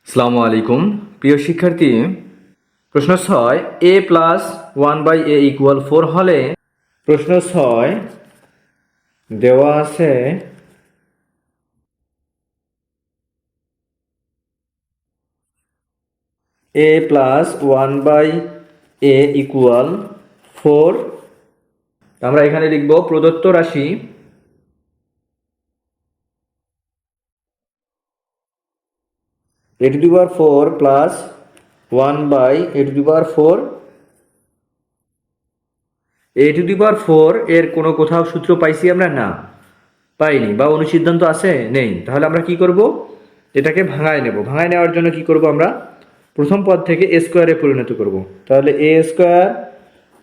আসসালামু আলাইকুম প্রিয় শিক্ষার্থী, প্রশ্ন 6 a প্লাস 1/a ইকুয়াল 4 হলে প্রশ্ন 6 দেওয়া আছে a প্লাস 1/a ইকুয়াল 4। আমরা এখানে লিখব প্রদত্ত রাশি a to the power 4 plus 1/a to the power 4 a to the power 4 এর কোনো কোথাও সূত্র পাইছি আমরা? না, পাইনি। বা অনুসিদ্ধান্ত আছে? নেই। তাহলে আমরা কি করব? এটাকে ভাঙায় নেব। ভাঙায় নেওয়ার জন্য কি করব? আমরা প্রথম পদ থেকে a স্কয়ারে পরিণত করব। তাহলে a স্কয়ার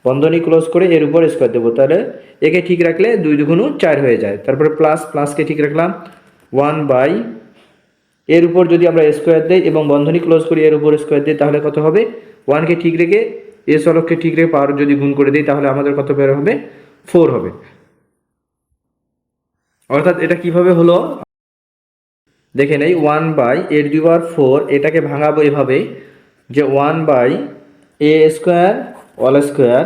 বন্ধনী ক্লোজ করে এর উপর স্কয়ার দেব। তাহলে একে ঠিক রাখলে 2 দুগুণ 4 হয়ে যায়। তারপরে প্লাস প্লাসকে ঠিক রাখলাম 1/, এর উপর যদি আমরা স্কয়ার দেই এবং বন্ধনী ক্লোজ করি এর উপর স্কয়ার দিই তাহলে কত হবে? 1 কে ঠিক রেখে a চলককে ঠিক রেখে পাওয়ার যদি গুণ করে দিই তাহলে আমাদের কত বের হবে? 4 হবে। অর্থাৎ এটা কিভাবে হলো দেখে নেই। 1/a to the power 4 এটাকে ভাঙাবো এভাবে যে 1/a স্কয়ার অল স্কয়ার,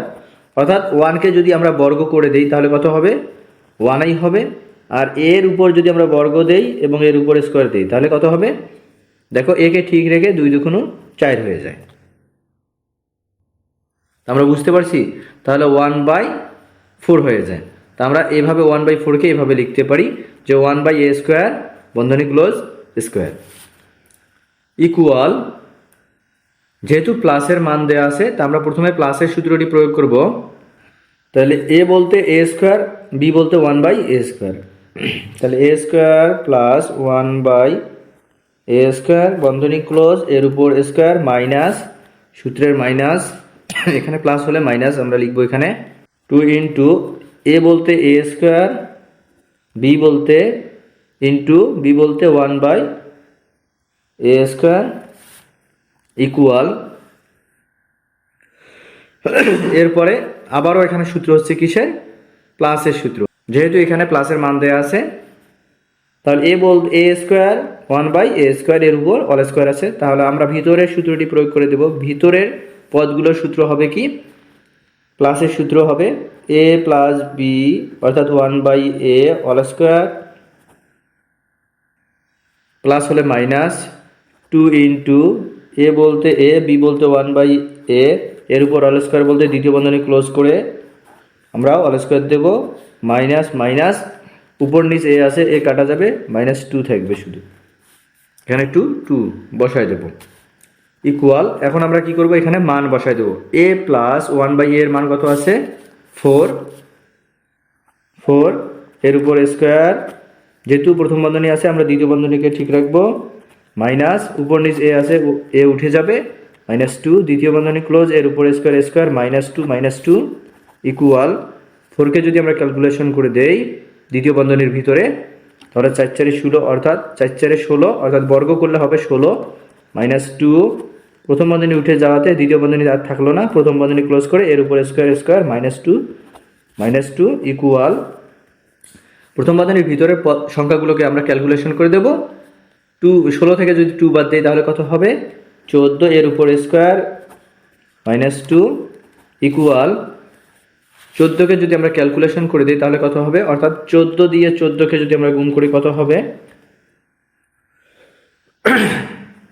অর্থাৎ 1 কে যদি আমরা বর্গ করে দেই তাহলে কত হবে? 1i হবে। আর এর উপর যদি আমরা বর্গ দেই এবং এর উপর স্কয়ার দিই তাহলে কত হবে? দেখো a কে ঠিক রেখে 2 দুগুণ 4 হয়ে যায়। আমরা বুঝতে পারছি? তাহলে 1/4 হয়ে যায়। তা আমরা এভাবে 1/4 কে এভাবে লিখতে পারি যে 1/a স্কয়ার বন্ধনী ক্লোজ স্কয়ার ইকুয়াল, যেহেতু প্লাসের মান দেওয়া আছে তা আমরা প্রথমে প্লাসের সূত্রটি প্রয়োগ করব। তাহলে a বলতে a স্কয়ার, b বলতে 1/a স্কয়ার। তাহলে a square plus 1/a square বন্ধনী ক্লোজ এর উপর স্কয়ার মাইনাস সূত্রের মাইনাস, এখানে প্লাস হলে মাইনাস আমরা লিখব এখানে 2 ইন্টু a বলতে a স্কয়ার, b বলতে 1/a স্কয়ার ইকুয়াল, এরপরে আবারও এখানে সূত্র হচ্ছে কিসের? প্লাসের সূত্র। যেহেতু এখানে প্লাসের মান দেওয়া আছে তাহলে a স্কয়ার 1/a স্কয়ার এর উপর অল স্কয়ার আছে। তাহলে আমরা ভিতরের সূত্রটি প্রয়োগ করে দেব। ভিতরের পদগুলোর সূত্র হবে কি? প্লাসের সূত্র হবে a প্লাস b অর্থাৎ 1/a অল স্কয়ার প্লাস হলে মাইনাস 2 ইন্টু a বলতে a, b বলতে 1/a এর উপর অল স্কয়ার বলতে দ্বিতীয় বন্ধনী ক্লোজ করে আমরা অল স্কয়ার দেব মাইনাস মাইনাস উপর নিচ a আছে, a কাটা যাবে, -2 থাকবে শুধু। এখানে 2 বসায় দেব ইকুয়াল। এখন আমরা কি করব? এখানে মান বসায় দেব। a প্লাস 1/a এর মান কত আছে? 4 এর উপর স্কয়ার, যেহেতু প্রথম বন্ধনী আছে আমরা দ্বিতীয় বন্ধনীকে ঠিক রাখবো, মাইনাস উপর নিচ a আছে, a উঠে যাবে, -2 দ্বিতীয় বন্ধনী ক্লোজ এর উপর স্কয়ার -2 ইকুয়াল 4 কে যদি আমরা ক্যালকুলেশন করে দেই দ্বিতীয় বন্ধনীর ভিতরে তাহলে 4 4 16 অর্থাৎ 4 4 16 অর্থাৎ বর্গ করলে হবে 16 -2 প্রথম বন্ধনী উঠে যাওয়াতে দ্বিতীয় বন্ধনী আর থাকলো না, প্রথম বন্ধনী ক্লোজ করে এর উপর স্কয়ার -2 ইকুয়াল, প্রথম বন্ধনীর ভিতরে সংখ্যাগুলোকে আমরা ক্যালকুলেশন করে দেব। 16 থেকে যদি 2 বাদ দেই তাহলে কত হবে? 14 এর উপর স্কয়ার -2 ইকুয়াল 14 কে যদি আমরা ক্যালকুলেশন করে দিই তাহলে কত হবে? অর্থাৎ 14 দিয়ে 14 কে যদি আমরা গুণ করি কত হবে?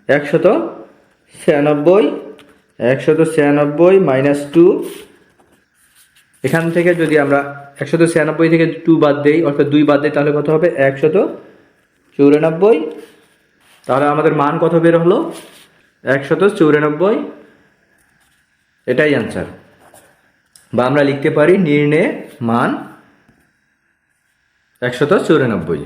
196 -2, এখান থেকে যদি আমরা 196 থেকে 2 বাদ দেই অর্থাৎ 2 বাদ দেই তাহলে কত হবে? 194। তাহলে আমাদের মান কত বের হলো? 194। এটাই आंसर। বা আমরা লিখতে পারি নির্ণয় মান 194।